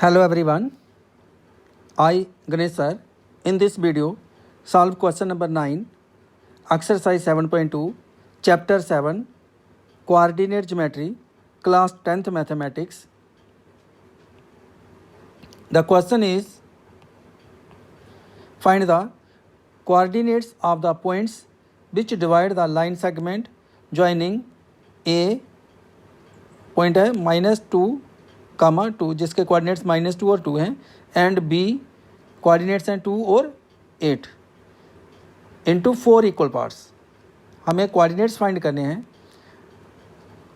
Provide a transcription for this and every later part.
Hello everyone, I Ganesh sir. In this video, solve question number 9, exercise 7.2, chapter 7, coordinate geometry, class 10th mathematics. The question is, find the coordinates of the points which divide the line segment joining A point है -2, 2 जिसके coordinates -2 और 2 हैं, and B coordinates हैं 2 और 8 into 4 equal parts. हमें coordinates find करने हैं,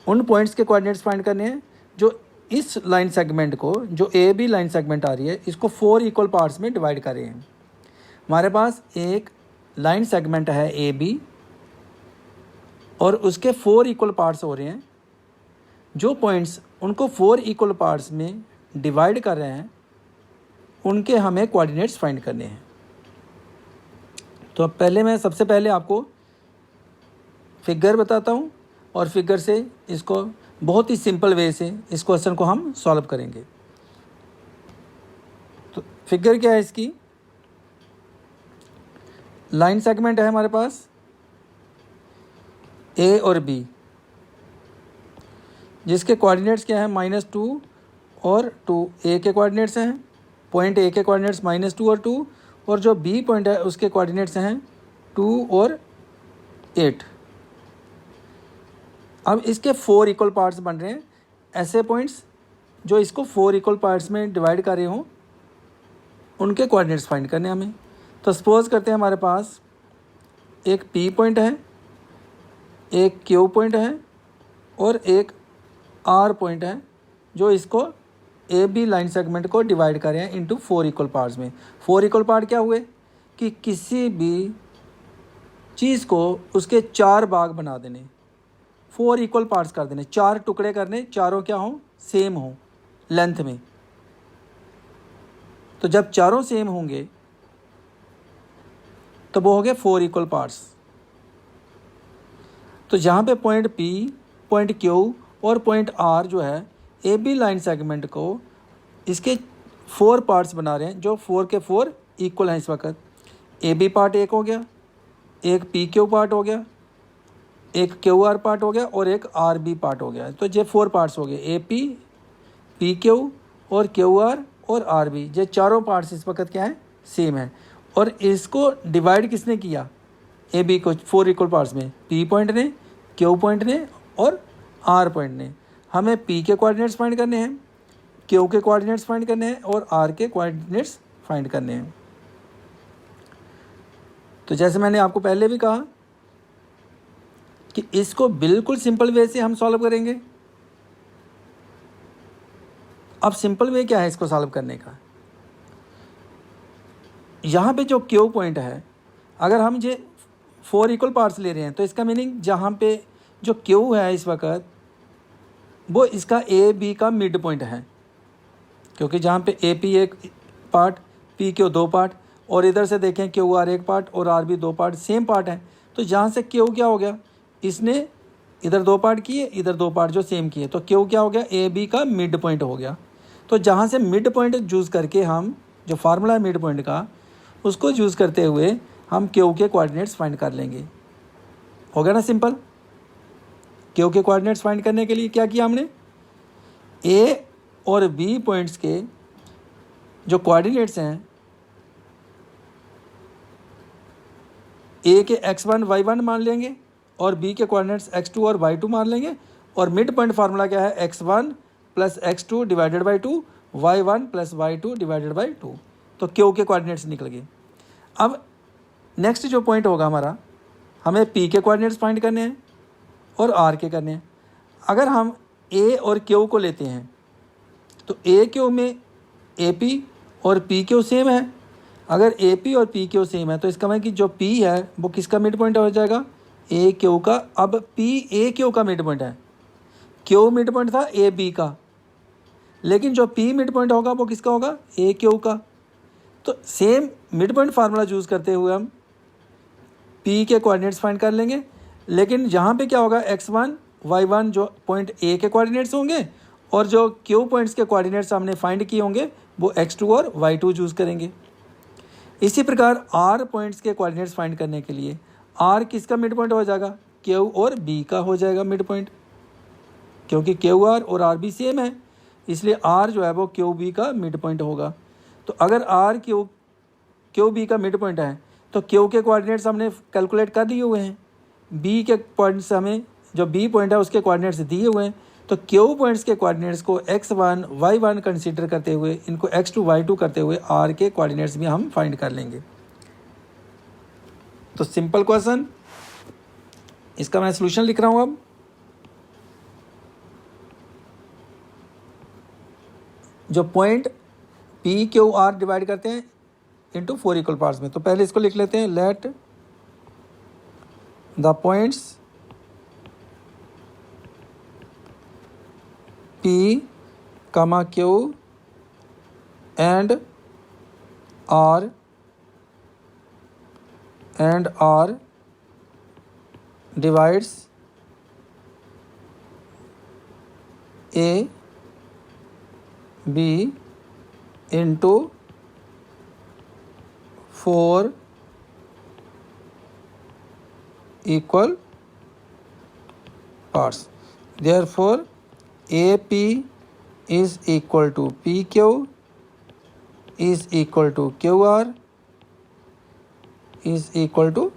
उन पॉइंट्स के कोऑर्डिनेट्स फाइंड करने हैं जो इस लाइन सेगमेंट को, जो ए बी लाइन सेगमेंट आ रही है, इसको 4 इक्वल पार्ट्स में डिवाइड कर रहे हैं। हमारे पास एक लाइन सेगमेंट है ए बी और उसके 4 इक्वल पार्ट्स हो रहे हैं। जो पॉइंट्स उनको 4 इक्वल पार्ट्स में डिवाइड कर रहे हैं उनके हमें कोऑर्डिनेट्स फाइंड करने हैं। तो सबसे पहले आपको फिगर बताता हूँ और फिगर से इसको बहुत ही सिंपल वे से इस क्वेश्चन को हम सॉल्व करेंगे। तो फिगर क्या है इसकी? लाइन सेगमेंट है हमारे पास ए और बी, जिसके कोऑर्डिनेट्स क्या है -2 और 2। ए के कोऑर्डिनेट्स हैं, पॉइंट ए के कोऑर्डिनेट्स -2 और 2, और जो बी पॉइंट है उसके कोऑर्डिनेट्स हैं 2 और 8। अब इसके 4 इक्वल पार्ट्स बन रहे हैं। ऐसे पॉइंट्स जो इसको 4 इक्वल पार्ट्स में डिवाइड कर रहे हों उनके कोऑर्डिनेट्स फाइंड करने हमें। तो सपोज करते हैं हमारे पास एक पी पॉइंट है, एक क्यू पॉइंट है और एक आर पॉइंट है, जो इसको ए बी लाइन सेगमेंट को डिवाइड कर रहे हैं इनटू 4 इक्वल पार्ट्स में। 4 इक्वल पार्ट क्या हुए कि किसी भी चीज़ को उसके 4 भाग बना देने, 4 इक्वल पार्ट्स कर देने, 4 टुकड़े करने, चारों क्या हों, सेम हों लेंथ में। तो जब चारों सेम होंगे तो वो हो गए 4 इक्वल पार्ट्स। तो जहाँ पे पॉइंट पी, पॉइंट क्यू और पॉइंट आर जो है ए बी लाइन सेगमेंट को इसके 4 पार्ट्स बना रहे हैं, जो 4 के 4 इक्वल हैं। इस वक्त ए बी पार्ट एक हो गया, एक पी क्यू पार्ट हो गया, एक क्यू आर पार्ट हो गया और एक आर बी पार्ट हो गया। तो ये 4 पार्ट्स हो गए, ए पी क्यू और क्यू आर और आर बी। ये चारों पार्ट्स इस वक्त क्या है, सेम है। और इसको डिवाइड किसने किया, ए बी को 4 इक्वल पार्ट्स में? पी पॉइंट ने, क्यू पॉइंट ने और आर पॉइंट ने। हमें पी के कोऑर्डिनेट्स फाइंड करने हैं, क्यू के कोऑर्डिनेट्स फाइंड करने हैं और आर के कोऑर्डिनेट्स फाइंड करने हैं। तो जैसे मैंने आपको पहले भी कहा कि इसको बिल्कुल सिंपल वे से हम सॉल्व करेंगे। अब सिंपल वे क्या है इसको सॉल्व करने का? यहाँ पे जो क्यू पॉइंट है, अगर हम ये 4 इक्वल पार्ट्स ले रहे हैं तो इसका मीनिंग जहाँ पे जो क्यू है इस वक्त वो इसका ए बी का मिड पॉइंट है, क्योंकि जहाँ पे ए पी एक पार्ट, पी क्यू 2 पार्ट, और इधर से देखें क्यू आर एक पार्ट और R B 2 part, same part है। तो जहाँ से क्यू क्या हो गया, इसने इधर 2 पार्ट किए, इधर 2 पार्ट जो सेम किए, तो क्यू क्या हो गया, ए बी का मिड पॉइंट हो गया। तो जहाँ से मिड पॉइंट चूज़ करके हम, जो फार्मूला है मिड पॉइंट का, उसको चूज़ करते हुए हम क्यू के कोऑर्डिनेट्स फाइंड कर लेंगे। हो गया ना सिंपल? क्यू के कोऑर्डिनेट्स फाइंड करने के लिए क्या किया हमने, ए और बी पॉइंट्स के जो कोऑर्डिनेट्स हैं, ए के x1 y1 मान लेंगे और बी के कोऑर्डिनेट्स x2 और y2 मान लेंगे, और मिड पॉइंट फार्मूला क्या है, x1 + x2 divided by 2, y1 + y2 divided by 2। तो क्यू के कोऑर्डिनेट्स निकल गए। अब नेक्स्ट जो पॉइंट होगा हमारा, हमें पी के कोऑर्डिनेट्स फाइंड करने हैं और आर के करने हैं। अगर हम ए और क्यू को लेते हैं तो ए क्यू में ए पी और पी क्यू सेम है। अगर ए पी और पी क्यू सेम है तो इसका मतलब कि जो पी है वो किसका मिड पॉइंट हो जाएगा, ए क्यू का। अब पी ए क्यू का मिड पॉइंट है, क्यू मिड पॉइंट था ए बी का, लेकिन जो पी मिड पॉइंट होगा वो किसका होगा, ए क्यू का। तो same mid point formula use करते हुए हम पी के कोऑर्डिनेट्स फाइंड कर लेंगे, लेकिन यहाँ पे क्या होगा, x1 y1 जो पॉइंट ए के कोऑर्डिनेट्स होंगे और जो क्यू पॉइंट्स के कोऑर्डिनेट्स हमने फाइंड किए होंगे वो x2 और y2 चूज़ करेंगे। इसी प्रकार r पॉइंट्स के कोऑर्डिनेट्स फाइंड करने के लिए r किसका मिड पॉइंट हो जाएगा, q और b का हो जाएगा मिड पॉइंट, क्योंकि QR और RB सेम है, इसलिए R जो है वो QB का मिड पॉइंट होगा। तो अगर R QB का मिड पॉइंट है तो Q के कोऑर्डिनेट्स हमने कैलकुलेट कर दिए हुए हैं, B के पॉइंट्स हमें जो B पॉइंट है उसके कोऑर्डिनेट्स दिए हुए हैं, तो Q पॉइंट्स के कोऑर्डिनेट्स को x1 y1 कंसीडर करते हुए इनको x2 y2 करते हुए R के कोऑर्डिनेट्स भी हम फाइंड कर लेंगे। तो सिंपल क्वेश्चन, इसका मैं सॉल्यूशन लिख रहा हूँ। अब जो point P Q R divide करते हैं इनटू 4 इक्वल पार्ट्स में, तो पहले इसको लिख लेते हैं, let the points P comma Q and R divides A B into 4 equal parts. Therefore, AP is equal to PQ is equal to QR is equal to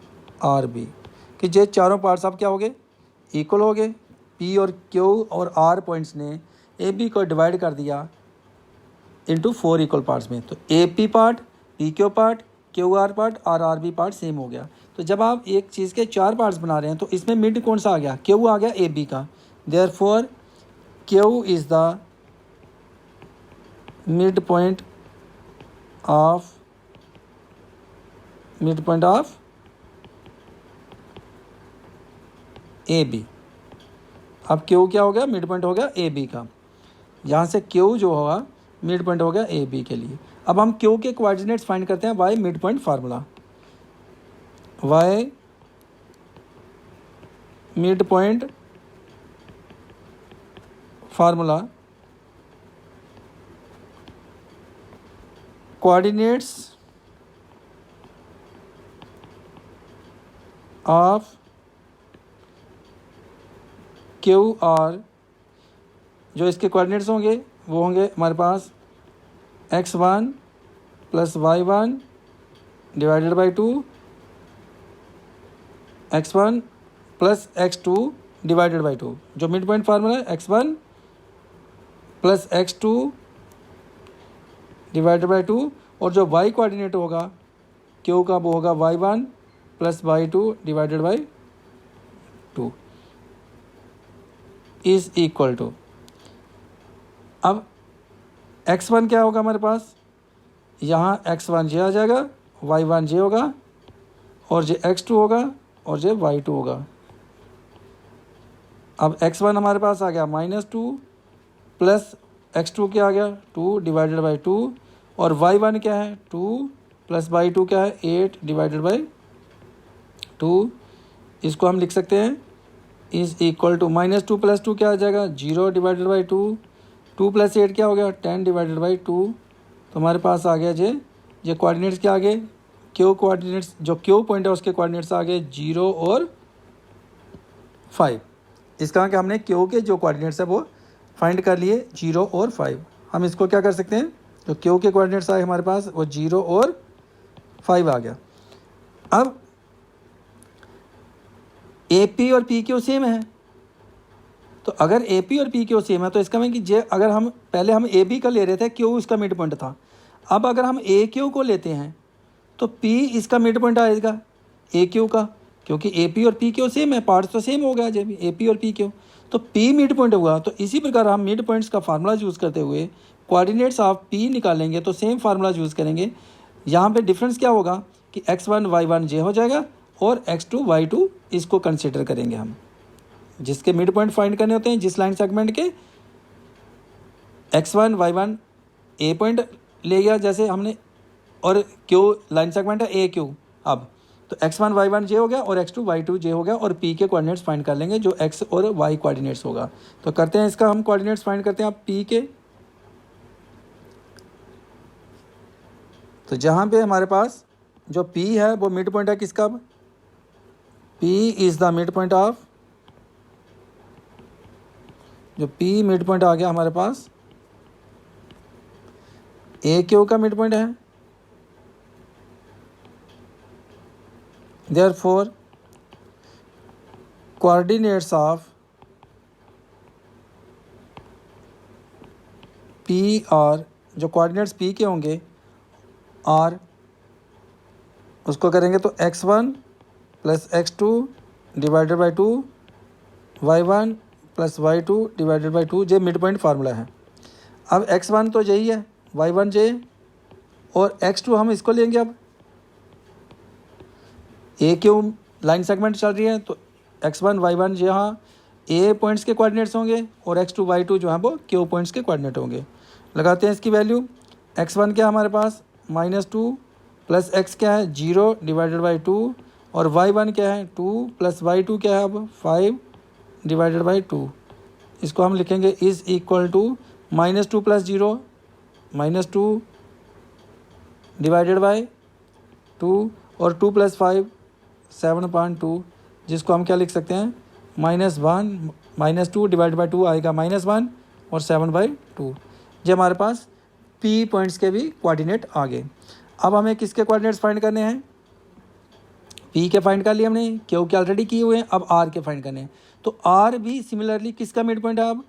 RB, कि ये चारों पार्ट्स अब क्या हो गए, इक्वल हो गए। P और Q और R पॉइंट्स ने AB को डिवाइड कर दिया इंटू 4 इक्वल पार्ट्स में, तो AP part, PQ part, QR part और RB पार्ट सेम हो गया। तो जब आप एक चीज़ के 4 पार्ट्स बना रहे हैं तो इसमें मिड कौन सा आ गया, Q आ गया AB का। Therefore Q is the mid point of AB। अब Q क्या हो गया, मिड पॉइंट हो गया AB का, यहाँ से Q जो होगा मिड पॉइंट हो गया AB के लिए। अब हम Q के कोऑर्डिनेट्स फाइंड करते हैं, Y mid point formula, Y mid point formula, coordinates of QR, जो इसके कोऑर्डिनेट्स होंगे वो होंगे हमारे पास x1 plus y1 divided by 2, x1 plus x2 divided by 2, जो मिड पॉइंट फार्मूला है x1 plus x2 divided by 2, और जो y कोऑर्डिनेट होगा Q का वो होगा y1 plus y2 divided by 2 is equal to, अब x1 क्या होगा हमारे पास, यहाँ x1 जे आ जाएगा, y1 जे होगा और जे x2 होगा और जे y2 होगा। अब x1 हमारे पास आ गया -2 प्लस x2 क्या आ गया 2 डिवाइडेड बाई 2, और y1 क्या है 2 प्लस y2 क्या है 8 डिवाइडेड बाई 2। इसको हम लिख सकते हैं इज इक्वल टू -2 प्लस 2 क्या आ जाएगा 0 डिवाइडेड बाई 2, 2 प्लस 8 क्या हो गया 10 डिवाइडेड बाई 2। तो हमारे पास आ गया जे कोऑर्डिनेट्स क्या आ गए, Q कोऑर्डिनेट्स, जो Q पॉइंट है उसके कोऑर्डिनेट्स आ गए 0 और 5। इसका कि हमने Q के जो कोऑर्डिनेट्स है वो फाइंड कर लिए 0 और 5। हम इसको क्या कर सकते हैं, जो Q के कोऑर्डिनेट्स आए हमारे पास वो 0 और 5 आ गया। अब AP और PQ सेम है, तो अगर AP और PQ सेम है तो इसका मतलब कि अगर हम पहले हम AB का ले रहे थे, Q इसका मिड पॉइंट था, अब अगर हम AQ को लेते हैं तो P इसका मिड पॉइंट आएगा AQ का, क्योंकि AP और PQ सेम है, पार्ट्स तो सेम हो गया जब AP और PQ, तो P मिड पॉइंट हुआ। तो इसी प्रकार हम मिड पॉइंट्स का फार्मूला यूज़ करते हुए कोऑर्डिनेट्स ऑफ P निकालेंगे तो सेम फार्मूला यूज़ करेंगे। यहाँ पे डिफरेंस क्या होगा कि x1 y1 जे हो जाएगा और x2 y2 इसको कंसिडर करेंगे हम, जिसके मिड पॉइंट फाइंड करने होते हैं जिस लाइन सेगमेंट के, x1 y1 A पॉइंट ले गया जैसे हमने, और Q लाइन सेगमेंट है AQ। अब तो x1 y1 जे हो गया और x2 y2 जे हो गया, और p के कोऑर्डिनेट्स फाइंड कर लेंगे जो x और y कोऑर्डिनेट्स होगा। तो करते हैं इसका हम कोऑर्डिनेट्स फाइंड करते हैं आप p के। तो जहाँ पे हमारे पास जो p है वो मिड पॉइंट है किसका, p is the mid point of, जो p मिड पॉइंट आ गया हमारे पास ए क्यू का मिड पॉइंट है। Therefore coordinates of P R, जो कोऑर्डिनेट्स पी के होंगे आर, उसको करेंगे तो x1 plus x2 divided by 2, y1 plus y2 divided by 2, ये मिड पॉइंट फार्मूला है। अब x1 तो यही है, y1 जे, और x2 हम इसको लेंगे। अब ए क्यू लाइन सेगमेंट चल रही है तो x1 y1 यहाँ ए पॉइंट्स के कोऑर्डिनेट्स होंगे और x2 y2 जो है वो क्यू पॉइंट्स के कोऑर्डिनेट होंगे। लगाते हैं इसकी वैल्यू। x1 क्या है हमारे पास -2 प्लस x क्या है 0 डिवाइडेड बाई 2, और y1 क्या है 2 प्लस y2 क्या है अब 5 डिवाइडेड बाई 2। इसको हम लिखेंगे is equal to -2 plus 0 -2 divided by 2, और 2 प्लस 5 7.2, जिसको हम क्या लिख सकते हैं -2 डिवाइड बाई 2 आएगा -1 और 7/2। ये हमारे पास P पॉइंट्स के भी कोऑर्डिनेट आ गए। अब हमें किसके कोऑर्डिनेट्स फाइंड करने हैं, P के फाइंड कर लिए हमने, Q के ऑलरेडी किए हुए हैं, अब R के फाइंड करने हैं। तो R भी सिमिलरली किसका मिड पॉइंट है, अब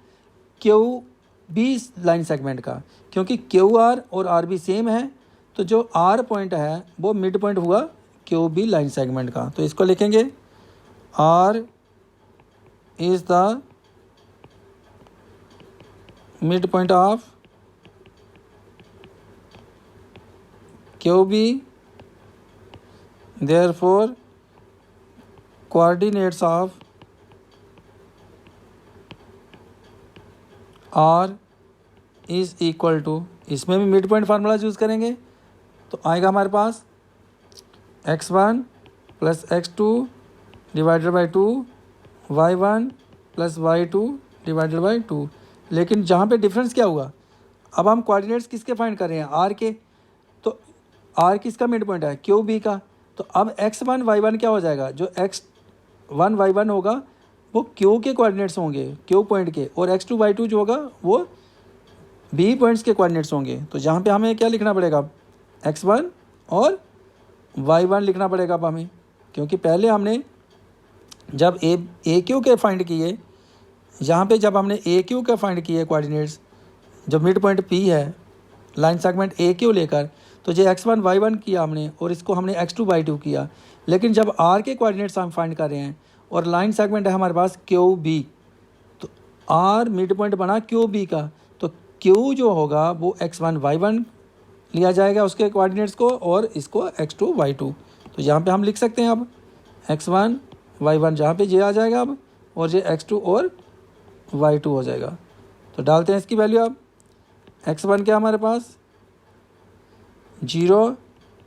Q भी लाइन सेगमेंट का, क्योंकि QR और R भी सेम है, तो जो R पॉइंट है वो मिड पॉइंट हुआ Q भी लाइन सेगमेंट का। तो इसको लिखेंगे R is the mid point of QB, therefore coordinates of R is equal to, इसमें भी मिड पॉइंट फार्मूला यूज़ करेंगे तो आएगा हमारे पास x1 plus x2 divided by 2, y1 plus y2 divided by 2। लेकिन जहाँ पे डिफरेंस क्या हुआ, अब हम कोऑर्डिनेट्स किसके फाइंड कर रहे हैं, R के, तो R किसका मिड पॉइंट है QB का। तो अब x1 y1 क्या हो जाएगा, जो x1 y1 होगा वो Q के कोऑर्डिनेट्स होंगे, Q पॉइंट के, और x2 y2 जो होगा वो B पॉइंट्स के कोऑर्डिनेट्स होंगे। तो जहाँ पे हमें क्या लिखना पड़ेगा, x1 और y1 लिखना पड़ेगा अब हमें, क्योंकि पहले हमने जब ए क्यू के फाइंड किए, यहाँ पे जब हमने ए क्यू के फाइंड किए कोऑर्डिनेट्स, जब मिड पॉइंट P है लाइन सेगमेंट ए क्यू लेकर, तो ये x1 y1 किया हमने और इसको हमने x2 y2 किया। लेकिन जब R के कोऑर्डिनेट्स हम फाइंड कर रहे हैं और लाइन सेगमेंट है हमारे पास QB, तो R मिड पॉइंट बना QB का, तो Q जो होगा वो x1 y1 लिया जाएगा उसके कोऑर्डिनेट्स को, और इसको x2 y2। तो यहाँ पे हम लिख सकते हैं अब x1 y1 जहाँ पे ये आ जाएगा अब, और ये x2 और y2 हो जाएगा। तो डालते हैं इसकी वैल्यू अब, x1 क्या हमारे पास 0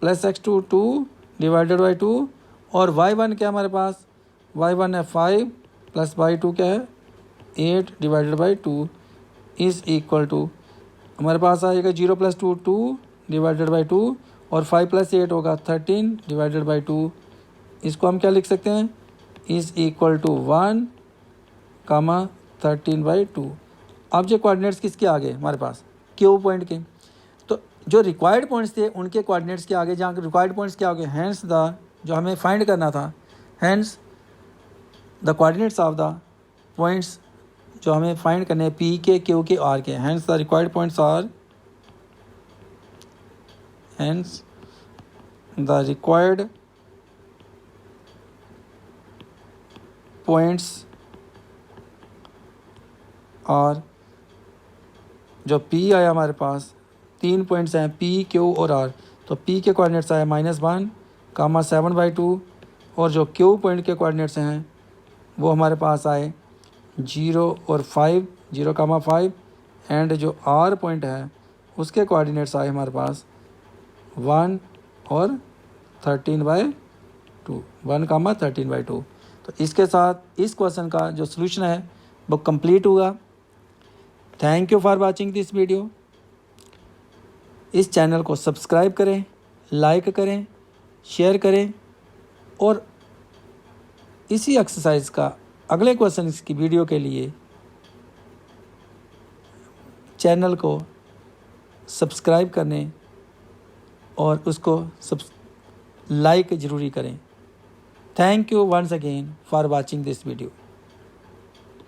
प्लस x2 2 डिवाइडेड बाई 2, और y1 क्या हमारे पास y1 है 5 प्लस y2 क्या है 8 divided by 2 is equal to, हमारे पास आएगा 0 प्लस 2 2 डिवाइडेड बाई 2, और 5 प्लस 8 होगा 13 डिवाइडेड बाई 2। इसको हम क्या लिख सकते हैं, इज़ इक्वल टू 1 कामा 13/2। अब जो कोऑर्डिनेट्स किसके आगे हमारे पास Q पॉइंट के, तो जो रिक्वायर्ड पॉइंट्स थे उनके कोऑर्डिनेट्स के आगे, जहाँ रिक्वायर्ड पॉइंट्स के आगे, हैंस द, जो हमें फाइंड करना था, hence the coordinates of the points जो हमें फाइंड करने हैं P के Q के R के, hence the required points are, hence the required points और जो P आया हमारे पास 3 पॉइंट्स हैं P Q और R, तो P के कोऑर्डिनेट्स आए -1 कामा 7/2, और जो Q पॉइंट के कोऑर्डिनेट्स हैं वो हमारे पास आए 0 और 5, 0 कामा 5, एंड जो R पॉइंट है उसके कोऑर्डिनेट्स आए हमारे पास 1 और 13/2। 2, 1,13/2। तो इसके साथ इस क्वेश्चन का जो सोल्यूशन है वो कंप्लीट हुआ। Thank you for watching this video. इस चैनल को सब्सक्राइब करें, लाइक करें, शेयर करें और इसी एक्सरसाइज का अगले क्वेश्चन की वीडियो के लिए चैनल को सब्सक्राइब करने और उसको लाइक ज़रूरी करें। Thank you once again for watching this video.